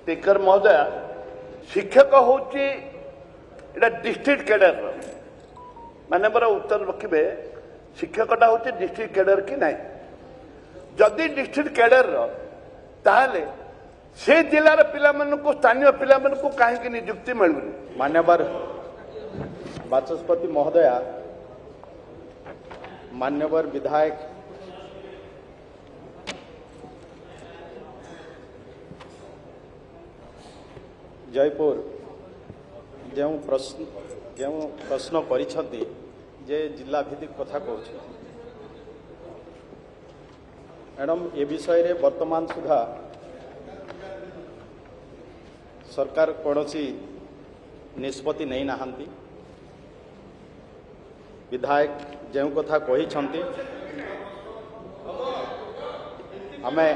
Speaker महोदय शिक्षक हूँ डिस्ट्रिक्ट कैडर माने मोर उत्तर रखिए शिक्षकटा हूँ डिस्ट्रिक्ट कैडर कि ना जदि डिस्ट्रिक्ट कैडर ताहले से जिलार पिला स्थानीय पिला कहीं नियुक्ति मिलूनी। मान्यवर बाचस्पति महोदया, मान्यवर विधायक जयपुर जो प्रश्न करिछंती जे जिला भित्तिक कथा कहूँ मैडम ए विषय रे वर्तमान सुधा सरकार कौनसी निष्पत्ति नहीं नाहंती। विधायक जो कथा कही आमे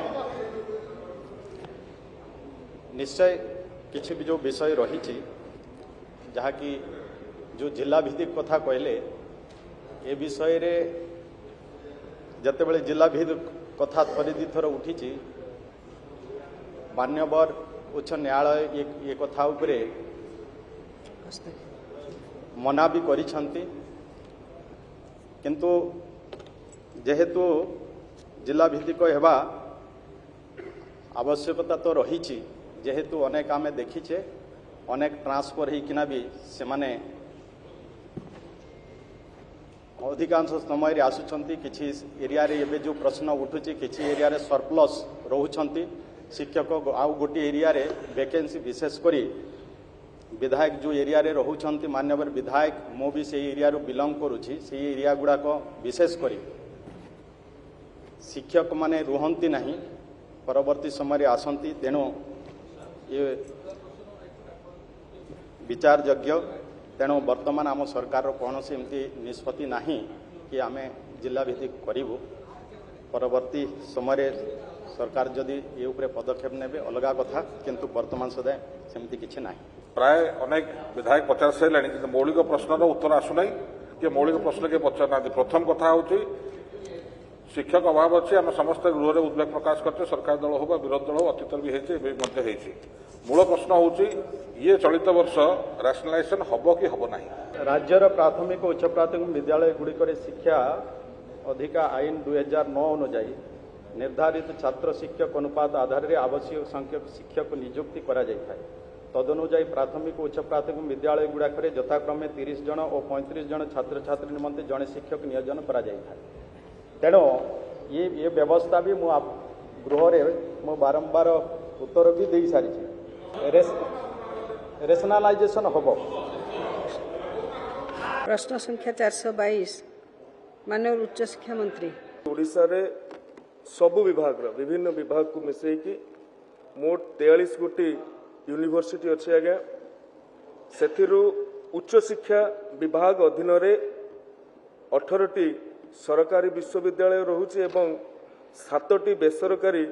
निश्चय किसी भी जो विषय रही जहाँकि जो जिला भित्तिक कथा कहले ए विषय रे जते बळे जिला भित्तिक कथा थरे दी थर उठी मान्यवर उच्च न्यायालय ये कथा उपरे मना भी करिछंती किंतु जेहेतु जिला भित्तिक हेबा आवश्यकता तो रही जेहेतु अनेक आमे देखीचे अनेक ट्रांसफर होना भी से माने अधिकांश समय आसुचंती किछि एरिया रे एबे जो प्रश्न उठुची किछि एरिया रे सरप्लस रहउछंती शिक्षक आउ गोटे एरिया रे वैकेंसी विशेष करी विधायक जो एरिया रे रहउछंती मान्यवर विधायक मो भी से एरिया रो बिलोंग करूची से एरिया गुडा को विशेष करी शिक्षक माने रुहंती नहीं परवर्ती समय आसंती तेणु ये विचार योग्य तेणु वर्तमान आम सरकार कौन से एमती निष्पत्ति नहीं कि आम जिला भित्तिक करूँ परवर्ती समय सरकार जदि ये उपरे पदक्षेप नेबे अलग कथा किंतु वर्तमान सदा सेमती किछि नाही। प्राय अनेक विधायक पचार सारे कि मौलिक प्रश्न उत्तर आसुना कि मौलिक प्रश्न के पचार ना। प्रथम कथा हूँ शिक्षक अभाव अच्छी आम समस्त गृह उद्वेग प्रकाश करते सरकार दल हो विरोधी दल हो अतीत भी होती मूल प्रश्न हूँ ये चलित वर्ष राशनालाइजेशन हम कि हम ना। राज्यर प्राथमिक उच्च प्राथमिक विद्यालय गुड़िक शिक्षा अधिकार आईन 2009 अनुजाई निर्धारित छात्र शिक्षक अनुपात आधार में आवश्यक संख्यक शिक्षक नियुक्ति करा जाय थाए। तदनुजाई प्राथमिक उच्च प्राथमिक विद्यालय गुड़ाक यथाक्रमे 30 जन और 35 जन छात्र छात्री निमंते जड़े शिक्षक नियोजन करा जाय थाए। तेणु ये व्यवस्था भी मु गृह मु बारंबार उत्तर भी दे सारी रेशनालाइजेशन हम। प्रश्न संख्या 422 माननीय उच्च शिक्षा मंत्री। ओडिशा रे सबु विभाग विभिन्न विभाग को मिसेकी मोट 43 गोटी यूनिवर्सिटी अच्छी आज्ञा से उच्च शिक्षा विभाग अधीन 18टी सरकारी विश्वविद्यालय रोचे एवं 7टी बेसरकारी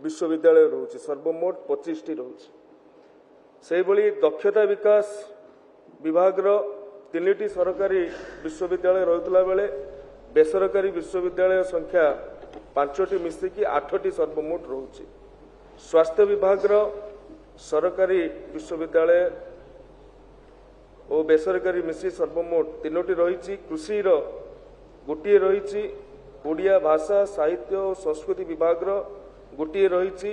विश्वविद्यालय रोचे सर्वमोट 25टी रोचे। से भली दक्षता विकास विभाग 3टी सरकारी विश्वविद्यालय रहुतला बेले बेसरकारी विश्वविद्यालय संख्या 5टी मिसिकी 8टी सर्वमोट रोचे। स्वास्थ्य विभाग सरकारी विश्वविद्यालय और बेसरकारी मिसी सर्वमोट 3टी रही। कृषि गोटे रही। ओडिया भाषा साहित्य और संस्कृति विभाग गोटे रही।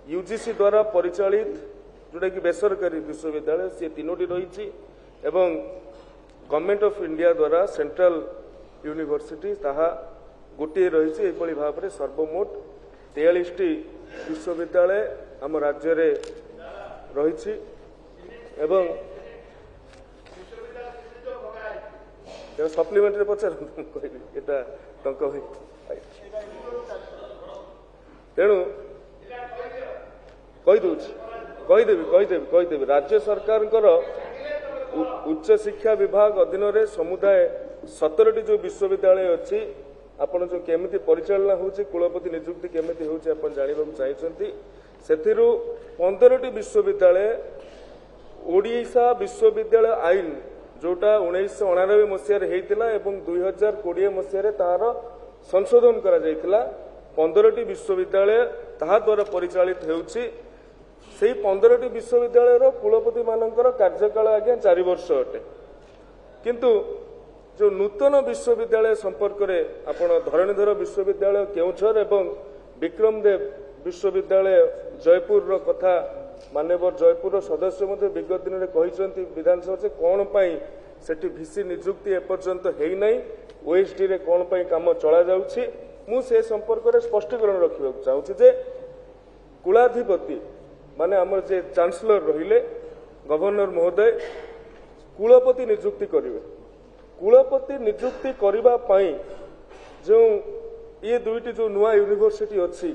यूजीसी द्वारा परिचालित जोटा कि बेसरकारी विश्वविद्यालय सी 3टी रही एवं गवर्नमेंट ऑफ इंडिया द्वारा सेंट्रल यूनिवर्सिटी ताहा गोटे रही। भाव में सर्वमोट 43टी विश्वविद्यालय आम राज्य रे रही एवं सप्लीमेंटरी पचार तेणु कहीदेवी राज्य सरकार उच्च शिक्षा विभाग अधीन समुदाय 17टी जो विश्वविद्यालय अच्छी आपण जो केमिति परिचालना होची कुलपति नियुक्ति केमिति होची आपण जानिबा चाहिए से 15टी विश्वविद्यालय ओडिशा विश्वविद्यालय आईन जोटा 1999 मसीह होता एवं 2020 मसीह तार संशोधन करा 15टी विश्वविद्यालय ताहा द्वारा परिचालित होउची से 15टी विश्वविद्यालय कुलपति मानकर कार्यकाल आज्ञा 4 वर्ष अटे किंतु जो नूतन विश्वविद्यालय संपर्क में आपण धरणीधर विश्वविद्यालय केउझर एवं विक्रमदेव विश्वविद्यालय जयपुर कथा माननीय जयपुर सदस्य मध्य विगत दिन में कहते विधानसभा से कौन पाई सेठी भिसी नियुक्ति एपर्यंत है नहीं ओएसडी रे कौन पाई काम चला जाउछि मु से संपर्क में स्पष्टीकरण रखा चाहूँगी जे कुलाधिपति माने आमर जे चांसलर रहिले गवर्नर महोदय कुलपति नियुक्ति करिवे कुलपति नियुक्ति करिबा पाई जो ये दुईटी जो नुआ यूनिवर्सिटी अच्छी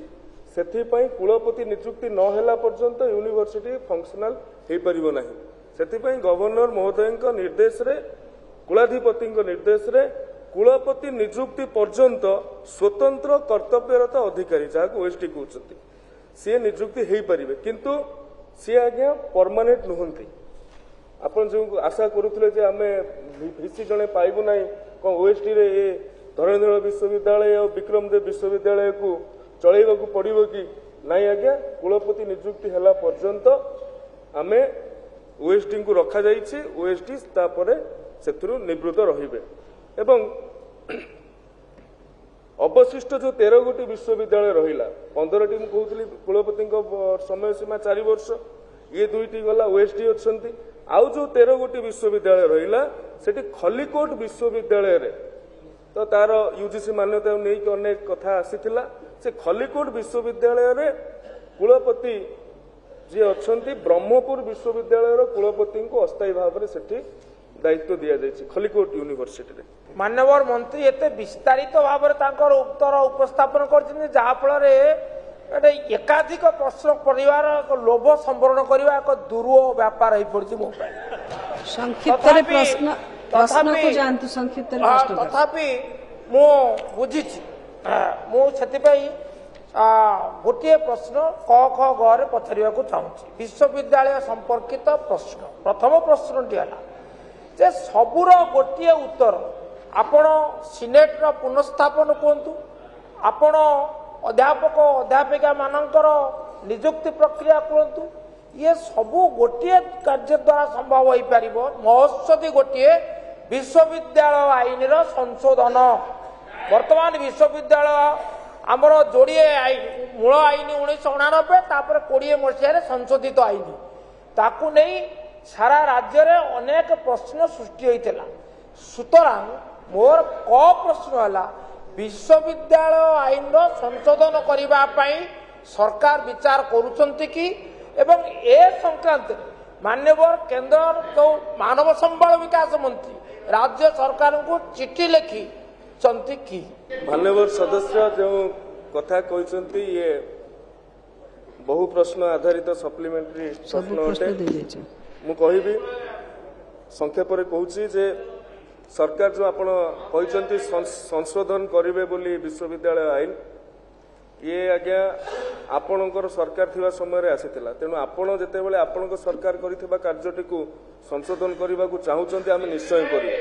से कुलपति नियुक्ति न होला पर्यंत यूनिवर्सिटी फंक्शनल हो पारिबो नाही सेथिपई गवर्नर महोदय निर्देश रे कुलाधिपति निर्देश रे कुलपति नियुक्ति पर्यंत स्वतंत्र कर्तव्यरत अधिकारी जहाँ ओएसटी कहते सी नियुक्ति हो पारे किंतु सी आज्ञा परमानेंट नुहंती आपण जो आशा करुले जे आमे भिसी जणे पाइबु नाही कौन ओएसटी रे ये धरणीधर विश्वविद्यालय और विक्रमदेव विश्वविद्यालय को चलैबा को पड़िबो कि नाही आज्ञा कुलपति नियुक्ति हला पर्यंत आमे ओएसटी को रखा जाइछि ओएसटी तापरे सेथुरु निवृत्त रहिबे एवं अवशिष्ट जो 13 गोटी विश्वविद्यालय रहिला 15टी मु कहउतली कुलपति समय सीमा 4 वर्ष ये दुईटी गला ओएसडी अच्छी आउ जो 13 गोटी विश्वविद्यालय रहिला सेठी खलिकोट विश्वविद्यालय रे तो तार यूजीसी मान्यता नहीं अनेक कथा आसीथिला से खलिकोट विश्वविद्यालय रे कुलपति जी अच्छी ब्रह्मपुर विश्वविद्यालय कुलपति को अस्थायी भाव में सेठी दायित्व दि जाइए खलिकोट यूनिवर्सिटी रे माननीय मंत्री एते विस्तारित भाव में उत्तर उपस्थापन कर एकाधिक प्रश्न परिवार लोभ संवरण करने एक दुर्व व्यापार हो पड़ी मो संक्षिप्त प्रश्न को जानतु संक्षिप्त तथापि मु बुझी मुझे गोटे प्रश्न क ख ग पचार चाहूँगी विश्वविद्यालय संपर्कित प्रश्न प्रथम प्रश्नटी है जे सबुर गोटे उत्तर आपण सिनेट पुनस्थापन कहतु आपण अध्यापक अध्यापिका मानकर नियुक्ति प्रक्रिया कहतु ये सबू गोटे कार्य द्वारा संभव हो पार महत्सदी गोटे विश्वविद्यालय आईन संशोधन वर्तमान विश्वविद्यालय आमर जोड़े आईन मूल आईन 1989 तापर 20 मसीह संशोधित आईन ताकू नहीं सारा राज्य रे अनेक प्रश्न सृष्टि होता सुतरां मोर क प्रश्न है विश्वविद्यालय आईन संशोधन करने सरकार विचार करुचंती कि एवं ए संक्रांत माननीय केंद्र जो मानव संबल विकास मंत्री राज्य सरकार को चिट्ठी लिखी कि माननीय सदस्य जो कथा कहते ये बहु प्रश्न आधारित सप्लीमेंटरी प्रश्न अटे मु कहिबी संक्षेप कहूँ जे सरकार जो आपण कहते संशोधन करेंगे बोली विश्वविद्यालय आईन ये आज्ञा आपणकर सरकार थिबा समय आसीथिला तेणु आपण जेतेबेले आपणक सरकार करिथिबा कार्यटी को संशोधन करने को चाहूँगी आम निश्चय करूँ।